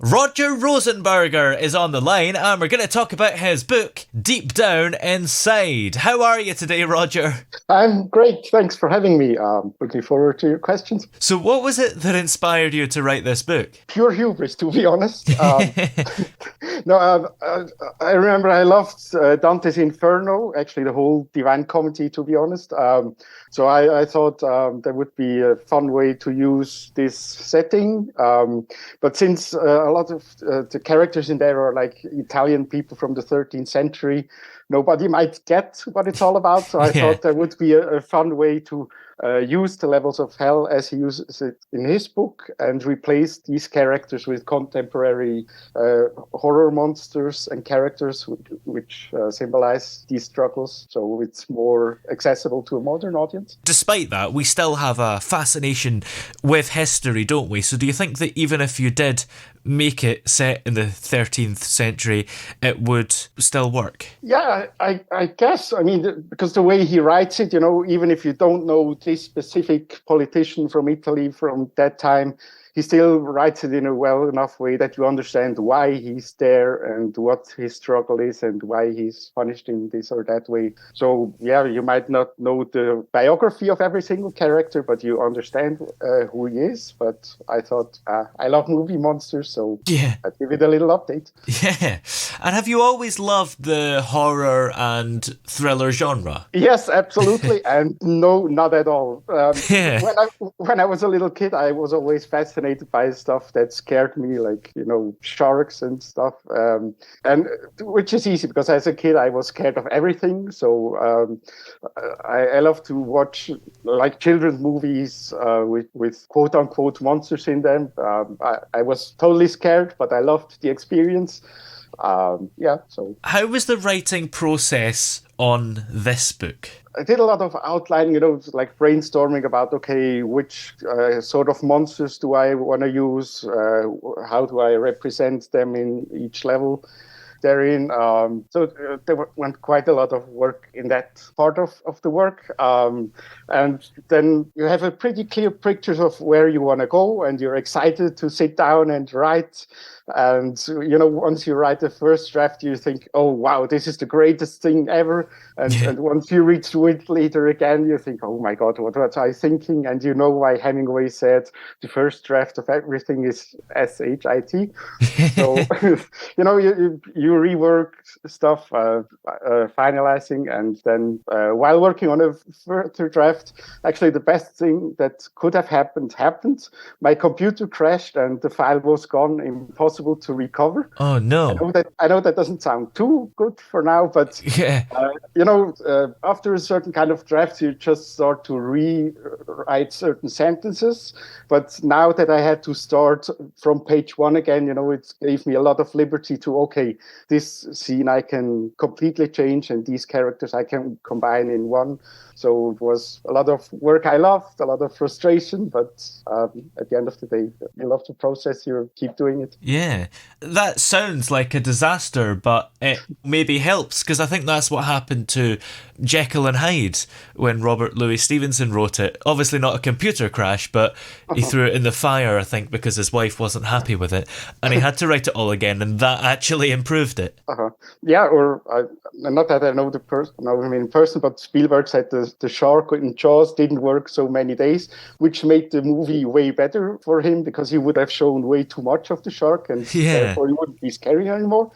Roger Rosenberger is on the line, and we're going to talk about his book, Deep Down Inside. How are you today, Roger? I'm great. Thanks for having me. Looking forward to your questions. So what was it that inspired you to write this book? Pure hubris, to be honest. No, I remember I loved Dante's Inferno, actually the whole Divine Comedy, to be honest. So I thought there would be a fun way to use this setting. But since a lot of the characters in there are like Italian people from the 13th century, nobody might get what it's all about. So I thought there would be a fun way to use the levels of hell as he uses it in his book and replace these characters with contemporary horror monsters and characters which symbolize these struggles. So it's more accessible to a modern audience. Despite that, we still have a fascination with history, don't we? So do you think that even if you did make it set in the 13th century, it would still work? Yeah, I guess. I mean, because the way he writes it, even if you don't know this specific politician from Italy from that time, he still writes it in a well enough way that you understand why he's there and what his struggle is and why he's punished in this or that way. So, yeah, you might not know the biography of every single character, but you understand who he is. But I thought, I love movie monsters, so I'd give it a little update. Yeah. And have you always loved the horror and thriller genre? Yes, absolutely. And no, not at all. When I was a little kid, I was always fascinated by stuff that scared me, like sharks and stuff, and which is easy because as a kid I was scared of everything. So I love to watch like children's movies with quote unquote monsters in them. I was totally scared, but I loved the experience. So how was the writing process on this book? I did a lot of outlining, like brainstorming about, okay, which sort of monsters do I want to use? How do I represent them in each level therein? So there went quite a lot of work in that part of the work. And then you have a pretty clear picture of where you want to go, and you're excited to sit down and write. And, once you write the first draft, you think, oh, wow, this is the greatest thing ever. And once you read through it later again, you think, oh, my God, what was I thinking? And you know why Hemingway said the first draft of everything is shit. So, you rework stuff, finalizing. And then while working on a further draft, actually, the best thing that could have happened. My computer crashed and the file was gone. Impossible to recover. Oh no! I know that doesn't sound too good for now, but after a certain kind of draft, you just start to rewrite certain sentences. But now that I had to start from page one again, it gave me a lot of liberty to this scene I can completely change, and these characters I can combine in one. So it was a lot of work I loved, a lot of frustration, but at the end of the day, you love the process, you keep doing it. Yeah, that sounds like a disaster, but it maybe helps, because I think that's what happened to Jekyll and Hyde when Robert Louis Stevenson wrote it. Obviously not a computer crash, but he threw it in the fire, I think, because his wife wasn't happy with it, and he had to write it all again, and that actually improved it. Yeah, not that I know the person, in person, but Spielberg said the shark in Jaws didn't work so many days, which made the movie way better for him because he would have shown way too much of the shark and therefore he wouldn't be scary anymore.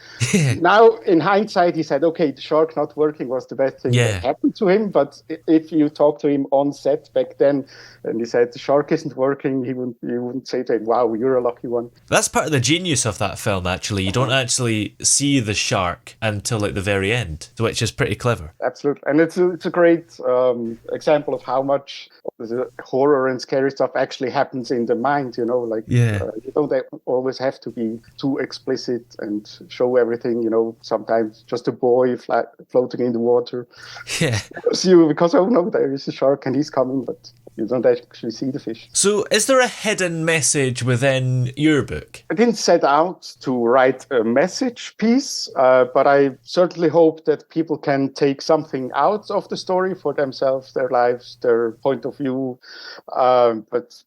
Now, in hindsight, he said, okay, the shark not working was the best thing that happened to him, but if you talk to him on set back then and he said the shark isn't working, you wouldn't say to him, wow, you're a lucky one. That's part of the genius of that film, actually. You don't actually see the shark until the very end, which is pretty clever. Absolutely. And it's a great example of how much the horror and scary stuff actually happens in the mind, you don't always have to be too explicit and show everything, sometimes just a boy floating in the water. Yeah. Because, oh no, there is a shark and he's coming, but you don't actually see the fish. So is there a hidden message within your book? I didn't set out to write a message piece, but I certainly hope that people can take something out of the story for themselves, their lives, their point of view. But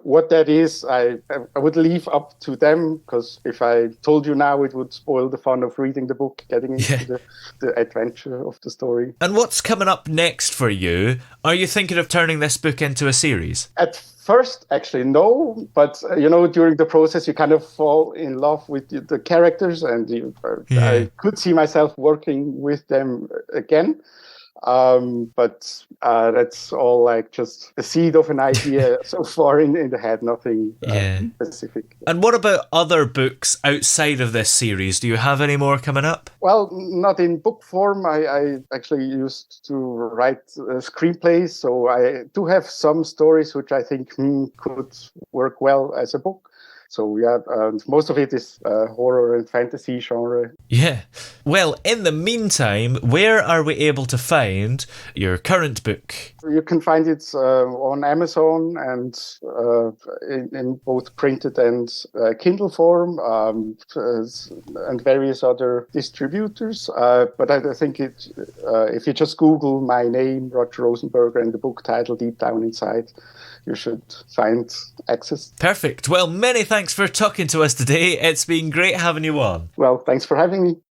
what that is, I would leave up to them, because if I told you now, it would spoil the fun of reading the book, getting into the adventure of the story. And what's coming up next for you? Are you thinking of turning this book into a series? At first, actually, no. But, during the process, you kind of fall in love with the characters, and I could see myself working with them again. But that's all like just a seed of an idea so far in the head, nothing specific. And what about other books outside of this series? Do you have any more coming up? Well, not in book form. I actually used to write screenplays, so I do have some stories which I think could work well as a book. So most of it is horror and fantasy genre. Yeah. Well, in the meantime, where are we able to find your current book? You can find it on Amazon and in both printed and Kindle form, and various other distributors. But I think if you just Google my name, Roger Rosenberger, and the book title Deep Down Inside, you should find access. Perfect. Well, many thanks for talking to us today. It's been great having you on. Well, thanks for having me.